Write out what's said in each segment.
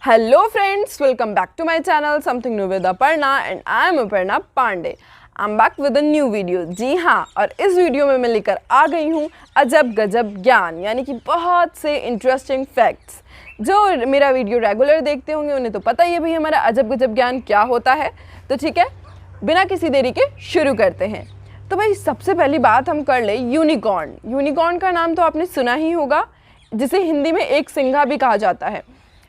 Hello friends, welcome back to my channel Something New with Aparna and I am Aparna Pandey. I'm back with a new video. जी हाँ, और इस video में मैं लेकर आ गई हूँ अजब गजब ज्ञान, यानी कि बहुत से इंटरेस्टिंग फैक्ट्स। जो मेरा वीडियो रेगुलर देखते होंगे उन्हें तो पता ही है भाई हमारा अजब गजब ज्ञान क्या होता है। तो ठीक है, बिना किसी देरी के शुरू करते हैं। तो भाई सबसे पहली बात हम कर ले यूनिकॉर्न। यूनिकॉर्न का नाम तो आपने सुना ही होगा, जिसे हिंदी में एक सिंघा भी कहा जाता है।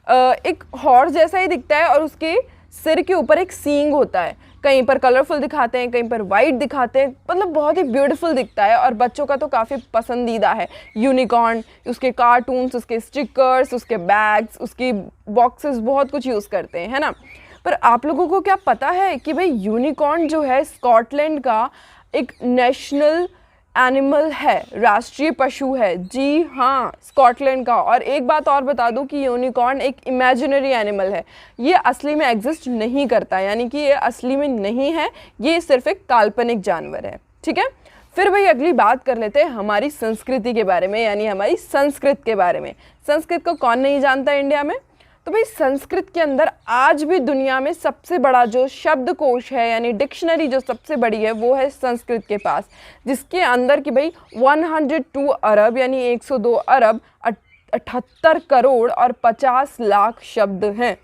एक हॉर्स जैसा ही दिखता है और उसके सिर के ऊपर एक सींग होता है। कहीं पर कलरफुल दिखाते हैं, कहीं पर वाइट दिखाते हैं, मतलब बहुत ही ब्यूटीफुल दिखता है और बच्चों का तो काफ़ी पसंदीदा है यूनिकॉर्न। उसके कार्टून्स, उसके स्टिकर्स, उसके बैग्स, उसकी बॉक्सेस, बहुत कुछ यूज़ करते हैं, है ना। पर आप लोगों को क्या पता है कि भाई यूनिकॉर्न जो है स्कॉटलैंड का एक नेशनल एनिमल है, राष्ट्रीय पशु है। जी हाँ, स्कॉटलैंड का। और एक बात और बता दूं कि यूनिकॉर्न एक इमेजिनरी एनिमल है, ये असली में एग्जिस्ट नहीं करता, यानी कि ये असली में नहीं है, ये सिर्फ एक काल्पनिक जानवर है। ठीक है, फिर भाई अगली बात कर लेते हैं हमारी संस्कृति के बारे में, यानी हमारी संस्कृत के बारे में। संस्कृत को कौन नहीं जानता इंडिया में। तो भाई संस्कृत के अंदर आज भी दुनिया में सबसे बड़ा जो शब्दकोश है, यानी डिक्शनरी जो सबसे बड़ी है, वो है संस्कृत के पास, जिसके अंदर कि भाई 102 अरब यानी 102 अरब 78 करोड़ और 50 लाख शब्द हैं।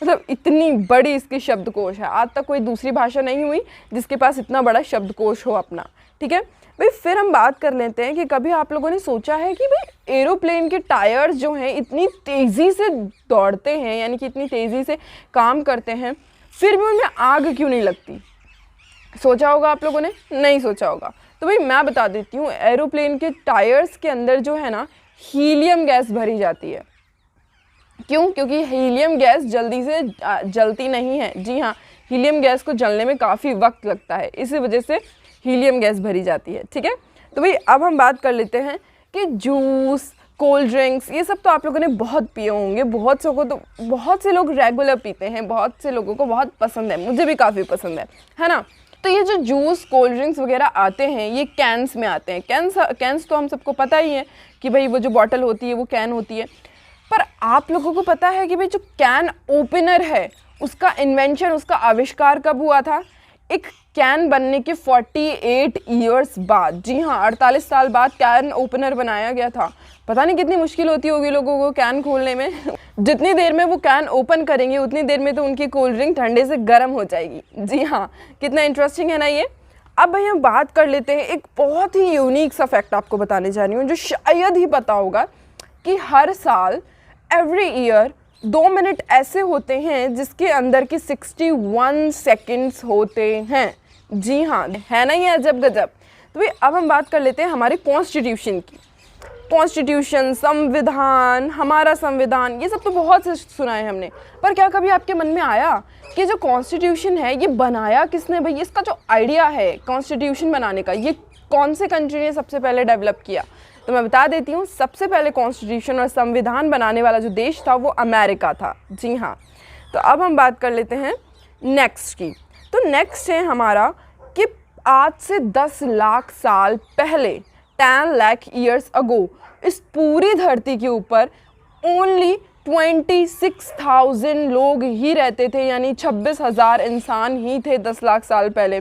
मतलब इतनी बड़ी इसकी शब्दकोश है। आज तक कोई दूसरी भाषा नहीं हुई जिसके पास इतना बड़ा शब्दकोश हो अपना। ठीक है भाई, फिर हम बात कर लेते हैं कि कभी आप लोगों ने सोचा है कि भाई एरोप्लेन के टायर्स जो हैं इतनी तेज़ी से दौड़ते हैं, यानी कि इतनी तेज़ी से काम करते हैं, फिर भी उनमें आग क्यों नहीं लगती। सोचा होगा आप लोगों ने, नहीं सोचा होगा। तो भाई मैं बता देती हूँ, एरोप्लेन के टायर्स के अंदर जो है ना हीलियम गैस भरी जाती है। क्यों? क्योंकि हीलियम गैस जल्दी से जलती नहीं है। जी हाँ, हीलियम गैस को जलने में काफ़ी वक्त लगता है, इसी वजह से हीलियम गैस भरी जाती है। ठीक है, तो भाई अब हम बात कर लेते हैं कि जूस, कोल्ड ड्रिंक्स, ये सब तो आप लोगों ने बहुत पिए होंगे। बहुत से लोग रेगुलर पीते हैं, बहुत से लोगों को बहुत पसंद है, मुझे भी काफ़ी पसंद है ना। तो ये जो जूस, कोल्ड ड्रिंक्स वगैरह आते हैं, ये कैंस में आते हैं। कैंस तो हम सबको पता ही है कि भाई वो जो बॉटल होती है वो कैन होती है। पर आप लोगों को पता है कि भाई जो कैन ओपनर है उसका इन्वेंशन, उसका आविष्कार कब हुआ था? एक कैन बनने के 48 ईयर्स बाद। जी हाँ, 48 साल बाद कैन ओपनर बनाया गया था। पता नहीं कितनी मुश्किल होती होगी लोगों को कैन खोलने में। जितनी देर में वो कैन ओपन करेंगे उतनी देर में तो उनकी कोल्ड ड्रिंक ठंडे से गर्म हो जाएगी। जी हाँ, कितना इंटरेस्टिंग है ना ये। अब भाई हम बात कर लेते हैं, एक बहुत ही यूनिक सा फैक्ट आपको बताने जा रही हूँ जो शायद ही पता होगा कि हर साल एवरी ईयर 2 मिनट ऐसे होते हैं जिसके अंदर की 61 सेकंड्स होते हैं। जी हाँ, है ना ये अजब गजब। तो भाई अब हम बात कर लेते हैं हमारे कॉन्स्टिट्यूशन की। कॉन्स्टिट्यूशन, संविधान, हमारा संविधान, ये सब तो बहुत से सुना है हमने। पर क्या कभी आपके मन में आया कि जो कॉन्स्टिट्यूशन है ये बनाया किसने भाई? इसका जो आइडिया है कॉन्स्टिट्यूशन बनाने का, ये कौन से कंट्री ने सबसे पहले डेवलप किया? तो मैं बता देती हूँ, सबसे पहले कॉन्स्टिट्यूशन और संविधान बनाने वाला जो देश था वो अमेरिका था। जी हाँ, तो अब हम बात कर लेते हैं नेक्स्ट की। तो नेक्स्ट है हमारा कि आज से 10 लाख साल पहले, 10 लाख ईयर्स अगो, इस पूरी धरती के ऊपर ओनली 26,000 लोग ही रहते थे, यानी 26,000 इंसान ही थे 10 लाख साल पहले।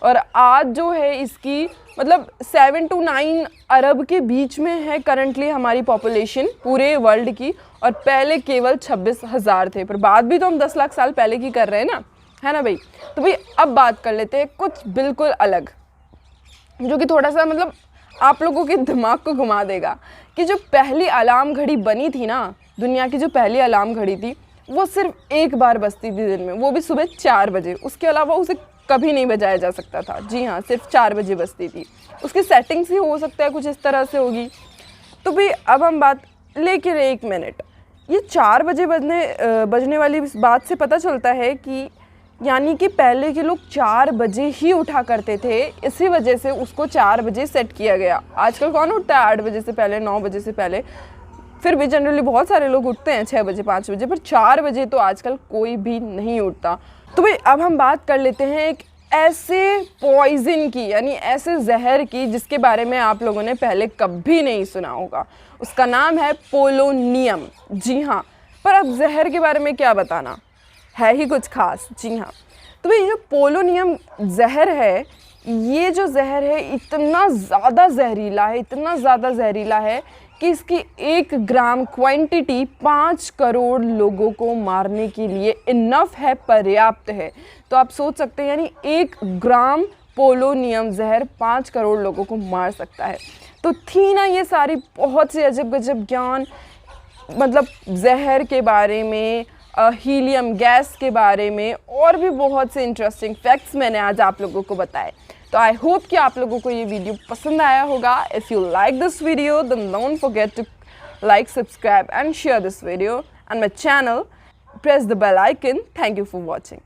और आज जो है इसकी मतलब 7 to 9 अरब के बीच में है करंटली हमारी पॉपुलेशन पूरे वर्ल्ड की, और पहले केवल 26,000 थे। पर बात भी तो हम 10 लाख साल पहले की कर रहे हैं ना, है ना भाई। तो भाई अब बात कर लेते हैं कुछ बिल्कुल अलग, जो कि थोड़ा सा मतलब आप लोगों के दिमाग को घुमा देगा। कि जो पहली अलार्म घड़ी बनी थी ना, दुनिया की जो पहली अलार्म घड़ी थी, वो सिर्फ एक बार बजती थी दिन में, वो भी सुबह 4 बजे। उसके अलावा उसे कभी नहीं बजाया जा सकता था। जी हाँ, सिर्फ 4 बजे बजती थी। उसकी सेटिंग्स ही हो सकता है कुछ इस तरह से होगी। तो भाई अब हम बात, लेकिन 1 मिनट, ये 4 बजे बजने वाली बात से पता चलता है कि यानी कि पहले के लोग 4 बजे ही उठा करते थे, इसी वजह से उसको 4 बजे सेट किया गया। आजकल कौन उठता है 8 बजे से पहले, 9 बजे से पहले? फिर भी जनरली बहुत सारे लोग उठते हैं 6 बजे, 5 बजे, पर 4 बजे तो आजकल कोई भी नहीं उठता। तो भाई अब हम बात कर लेते हैं एक ऐसे पॉइजन की, यानी ऐसे जहर की जिसके बारे में आप लोगों ने पहले कभी नहीं सुना होगा। उसका नाम है पोलोनियम। जी हाँ, पर अब जहर के बारे में क्या बताना, है ही कुछ खास। जी हाँ, तो भाई जो पोलोनियम जहर है, ये जो जहर है इतना ज़्यादा जहरीला है, इतना ज़्यादा जहरीला है कि इसकी 1 ग्राम क्वांटिटी 5 करोड़ लोगों को मारने के लिए इनफ है, पर्याप्त है। तो आप सोच सकते हैं यानी 1 ग्राम पोलोनियम जहर 5 करोड़ लोगों को मार सकता है। तो थी ना ये सारी बहुत सी अजब गजब ज्ञान, मतलब जहर के बारे में, हीलियम गैस के बारे में, और भी बहुत से इंटरेस्टिंग फैक्ट्स मैंने आज आप लोगों को बताए। तो आई होप कि आप लोगों को ये वीडियो पसंद आया होगा। If you like this video then don't forget to like, subscribe and share this video and my channel. Press the bell icon. Thank you for watching.